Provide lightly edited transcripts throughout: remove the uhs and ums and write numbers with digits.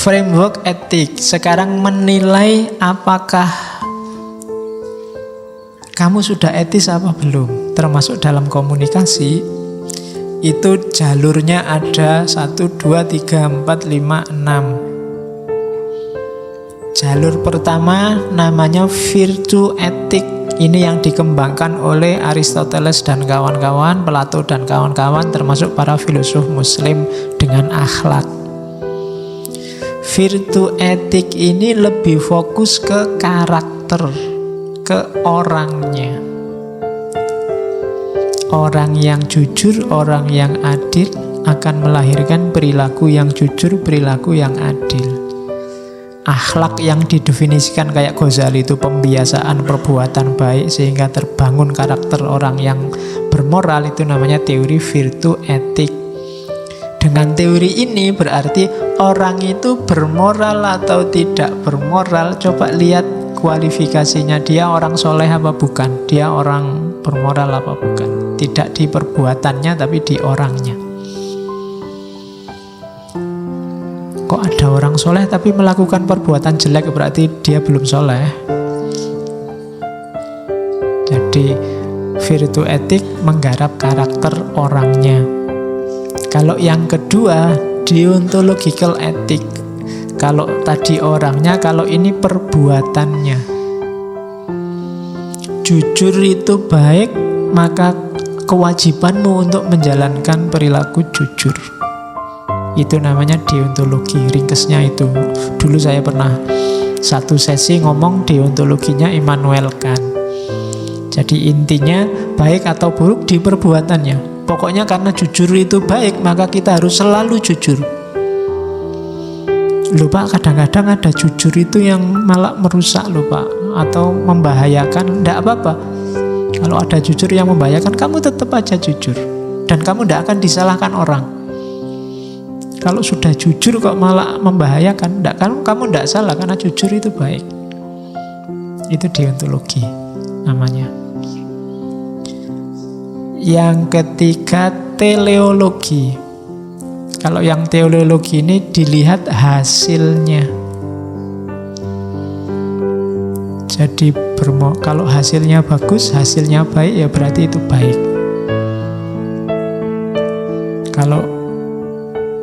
Framework etik. Sekarang menilai apakah kamu sudah etis apa belum, termasuk dalam komunikasi. Itu jalurnya ada 1, 2, 3, 4, 5, 6. Jalur pertama namanya virtue etik. Ini yang dikembangkan oleh Aristoteles dan kawan-kawan, Plato dan kawan-kawan, termasuk para filosof muslim dengan akhlak. Virtue etik ini lebih fokus ke karakter, ke orangnya. Orang yang jujur, orang yang adil akan melahirkan perilaku yang jujur, perilaku yang adil. Akhlak yang didefinisikan kayak Ghazali itu pembiasaan perbuatan baik sehingga terbangun karakter orang yang bermoral, itu namanya teori virtue etik. Dengan teori ini berarti orang itu bermoral atau tidak bermoral, coba lihat kualifikasinya. Dia orang soleh apa bukan? Dia orang bermoral apa bukan? Tidak di perbuatannya tapi di orangnya. Kok ada orang soleh tapi melakukan perbuatan jelek, berarti dia belum soleh. Jadi virtue etik menggarap karakter orangnya. Kalau yang kedua, deontological etik. Kalau tadi orangnya, kalau ini perbuatannya. Jujur itu baik, maka kewajibanmu untuk menjalankan perilaku jujur. Itu namanya deontologi. Ringkesnya itu. Dulu saya pernah satu sesi ngomong deontologinya Immanuel Kant. Jadi intinya baik atau buruk di perbuatannya. Pokoknya karena jujur itu baik, maka kita harus selalu jujur. Loh Pak, kadang-kadang ada jujur itu yang malah merusak loh Pak, atau membahayakan. Tidak apa-apa. Kalau ada jujur yang membahayakan, kamu tetap aja jujur. Dan kamu tidak akan disalahkan orang. Kalau sudah jujur kok malah membahayakan, kamu tidak salah karena jujur itu baik. Itu deontologi namanya. Yang ketiga, teleologi. Kalau yang teleologi ini dilihat hasilnya. Jadi kalau hasilnya bagus, hasilnya baik, ya berarti itu baik. Kalau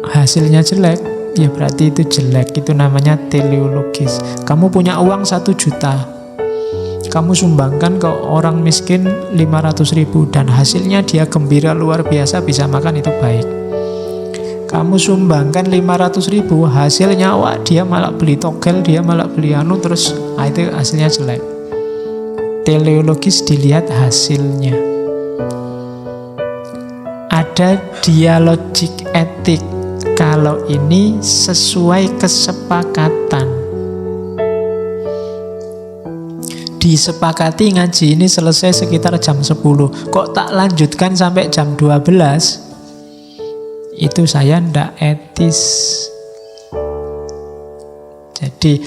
hasilnya jelek, ya berarti itu jelek. Itu namanya teleologis. Kamu punya uang 1 juta, kamu sumbangkan ke orang miskin 500.000 dan hasilnya dia gembira luar biasa, bisa makan, itu baik. Kamu sumbangkan 500.000, hasilnya wah dia malah beli togel, dia malah beli terus itu hasilnya jelek. Teleologis dilihat hasilnya. Ada dialogik etik. Kalau ini sesuai kesepakatan. Disepakati ngaji ini selesai sekitar jam 10. Kok tak lanjutkan sampai jam 12? Itu saya ndak etis. Jadi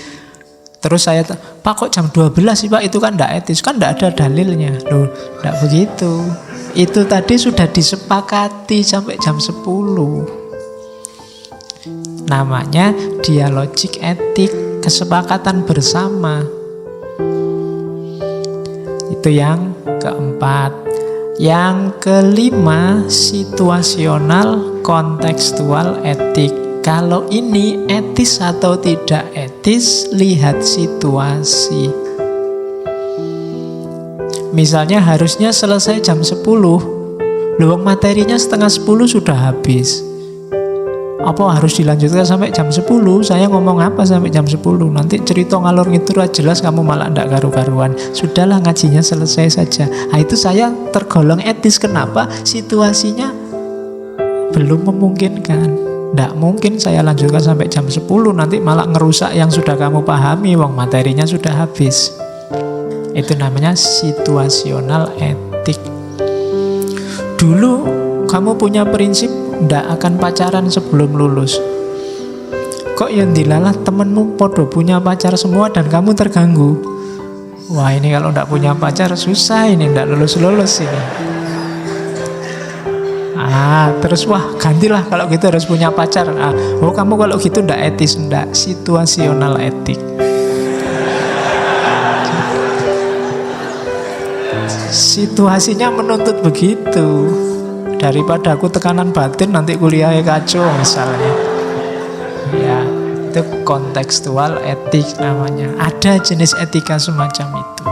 terus saya, Pak kok jam 12 sih Pak? Itu kan ndak etis, kan ndak ada dalilnya. Loh, ndak begitu. Itu tadi sudah disepakati sampai jam 10. Namanya dialogik etik, kesepakatan bersama. Itu yang keempat. Yang kelima, situasional kontekstual etik. Kalau ini etis atau tidak etis, lihat situasi. Misalnya harusnya selesai jam 10, luang materinya setengah 10 sudah habis. Apa harus dilanjutkan sampai jam 10? Saya ngomong apa sampai jam 10? Nanti cerita ngalor ngidul jelas, kamu malah ndak karu-karuan. Sudahlah, ngajinya selesai saja. Nah, itu saya tergolong etis. Kenapa? Situasinya belum memungkinkan. Ndak mungkin saya lanjutkan sampai jam 10, nanti malah ngerusak yang sudah kamu pahami, wong materinya sudah habis. Itu namanya situasional etik. Dulu kamu punya prinsip ndak akan pacaran sebelum lulus. Kok yang dilalah temenmu podo punya pacar semua dan kamu terganggu. Wah, ini kalau ndak punya pacar susah, ini ndak lulus-lulus ini. Terus wah gantilah kalau gitu harus punya pacar. Oh kamu kalau gitu ndak etis, ndak, situasional etik. Situasinya menuntut begitu. Daripada aku tekanan batin nanti kuliahnya kacau misalnya. Ya, itu kontekstual etik namanya. Ada jenis etika semacam itu.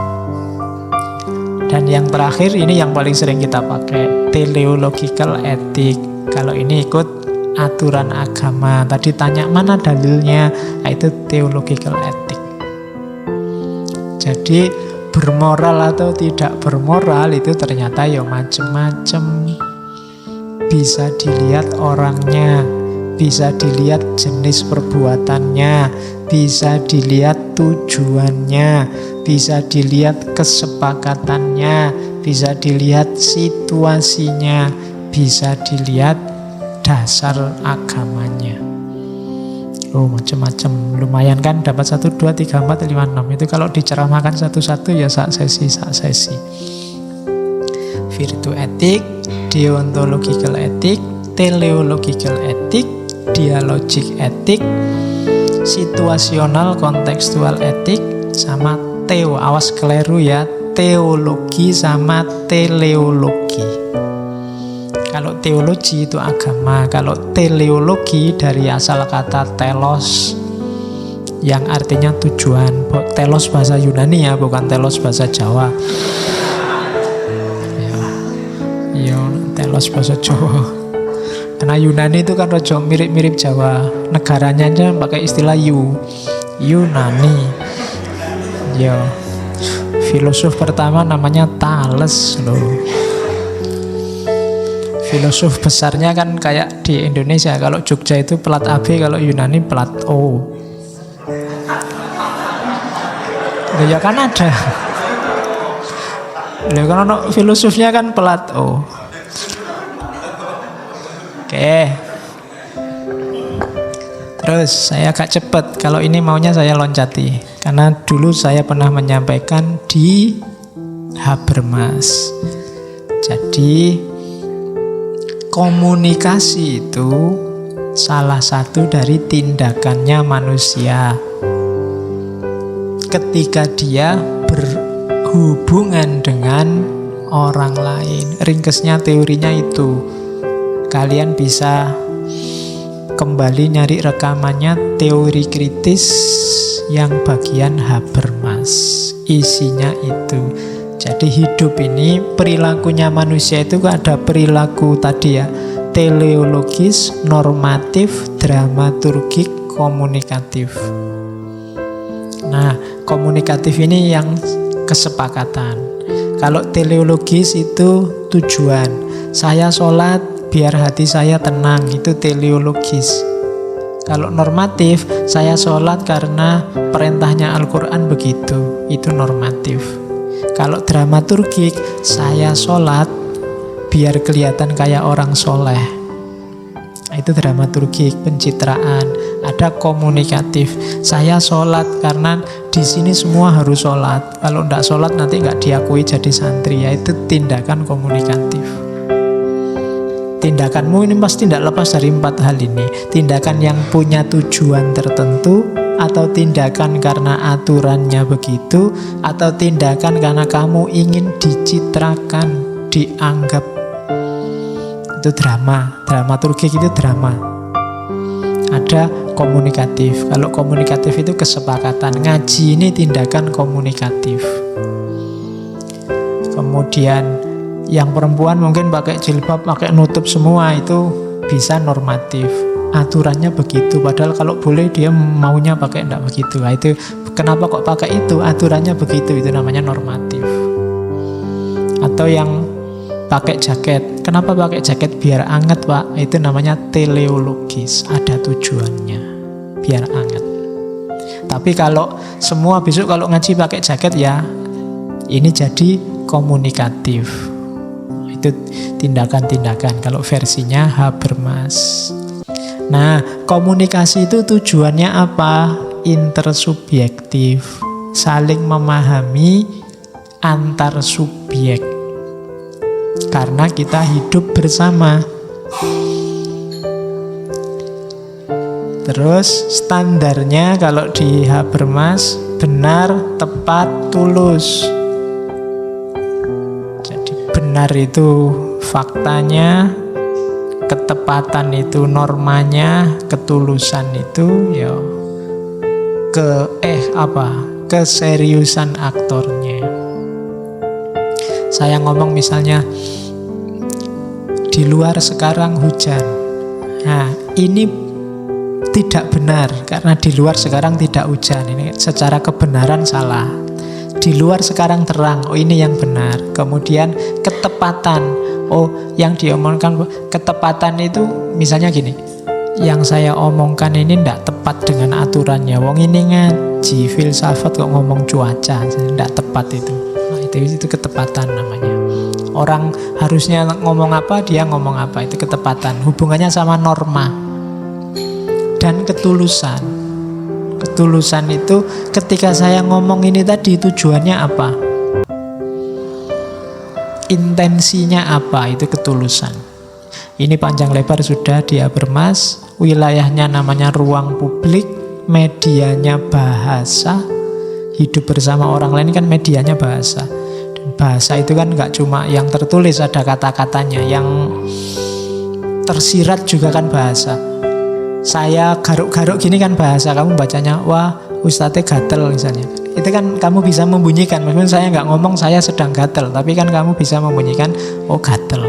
Dan yang terakhir ini yang paling sering kita pakai, teleological etik. Kalau ini ikut aturan agama. Tadi tanya mana dalilnya, itu theological etik. Jadi bermoral atau tidak bermoral itu ternyata ya macem-macem. Bisa dilihat orangnya, bisa dilihat jenis perbuatannya, bisa dilihat tujuannya, bisa dilihat kesepakatannya, bisa dilihat situasinya, bisa dilihat dasar agamanya. Oh macam-macam. Lumayan kan dapat 1, 2, 3, 4, 5, 6. Itu kalau diceramahkan satu-satu ya sak sesi. Virtu etik, deontological etik, teleological etik, dialogik etik, situasional kontekstual etik, sama awas keliru ya, teologi sama teleologi. Kalau teologi itu agama, kalau teleologi dari asal kata telos yang artinya tujuan. Telos bahasa Yunani ya, bukan telos bahasa Jawa. Ya, telos bahasa Jawa. Karena Yunani itu kan rojo mirip-mirip Jawa. Negaranya aja pakai istilah Yunani. Ya. Filosof pertama namanya Thales loh. Filosof besarnya kan kayak di Indonesia. Kalau Jogja itu plat AB, kalau Yunani plat O. Ya kan ada. Loh, karena filosofnya kan plat O. Oke. Terus saya agak cepat. Kalau ini maunya saya loncati. Karena dulu saya pernah menyampaikan di Habermas. Jadi komunikasi itu salah satu dari tindakannya manusia ketika dia berhubungan dengan orang lain. Ringkesnya teorinya itu. Kalian bisa kembali nyari rekamannya teori kritis yang bagian Habermas. Isinya itu. Jadi hidup ini perilakunya manusia itu ada perilaku tadi ya, teleologis, normatif, dramaturgik, komunikatif. Nah, komunikatif ini yang kesepakatan. Kalau teleologis itu tujuan. Saya sholat biar hati saya tenang, itu teleologis. Kalau normatif, saya sholat karena perintahnya Al-Quran begitu, itu normatif. Kalau dramaturgik, saya sholat biar kelihatan kayak orang soleh. Itu dramaturgik, pencitraan. Ada komunikatif. Saya sholat karena di sini semua harus sholat. Kalau tidak sholat nanti nggak diakui jadi santri. Itu tindakan komunikatif. Tindakanmu ini pasti tidak lepas dari 4 hal ini. Tindakan yang punya tujuan tertentu, atau tindakan karena aturannya begitu, atau tindakan karena kamu ingin dicitrakan, dianggap. Itu drama. Dramaturgik itu drama. Ada komunikatif. Kalau komunikatif itu kesepakatan. Ngaji ini tindakan komunikatif. Kemudian yang perempuan mungkin pakai jilbab, pakai nutup semua, itu bisa normatif. Aturannya begitu, padahal kalau boleh dia maunya pakai enggak begitu. Nah, itu kenapa kok pakai itu? Aturannya begitu, itu namanya normatif. Atau yang pakai jaket, kenapa pakai jaket? Biar anget Pak, itu namanya teleologis, ada tujuannya, biar anget. Tapi kalau semua besok kalau ngaji pakai jaket ya, ini jadi komunikatif. Itu tindakan-tindakan kalau versinya Habermas. Nah, komunikasi itu tujuannya apa? Intersubjektif, saling memahami antar subjek. Karena kita hidup bersama, Terus standarnya kalau di Habermas benar, tepat, tulus. Jadi benar itu faktanya, ketepatan itu normanya, ketulusan itu ya keseriusan aktornya. Saya ngomong misalnya di luar sekarang hujan. Nah, ini tidak benar karena di luar sekarang tidak hujan. Ini secara kebenaran salah. Di luar sekarang terang. Oh, ini yang benar. Kemudian ketepatan. Oh, yang diomongkan ketepatan itu misalnya gini. Yang saya omongkan ini tidak tepat dengan aturannya. Wong ini ngaji filsafat kok ngomong cuaca, tidak tepat itu. Nah, itu ketepatan namanya. Orang harusnya ngomong apa, dia ngomong apa, itu ketepatan. Hubungannya sama norma dan ketulusan. Ketulusan itu ketika saya ngomong ini tadi tujuannya apa? Intensinya apa? Itu ketulusan. Ini panjang lebar sudah di Habermas. Wilayahnya namanya ruang publik, medianya bahasa. Hidup bersama orang lain kan medianya bahasa. Dan bahasa itu kan nggak cuma yang tertulis ada kata-katanya, yang tersirat juga kan bahasa. Saya garuk-garuk gini kan bahasa, kamu bacanya wah ustadznya gatel misalnya. Itu kan kamu bisa membunyikan, meskipun saya nggak ngomong saya sedang gatel, tapi kan kamu bisa membunyikan oh gatel.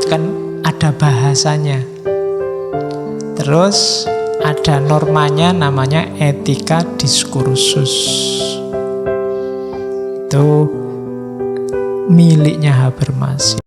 Kan ada bahasanya. Terus ada normanya namanya etika diskursus. Itu miliknya Habermas.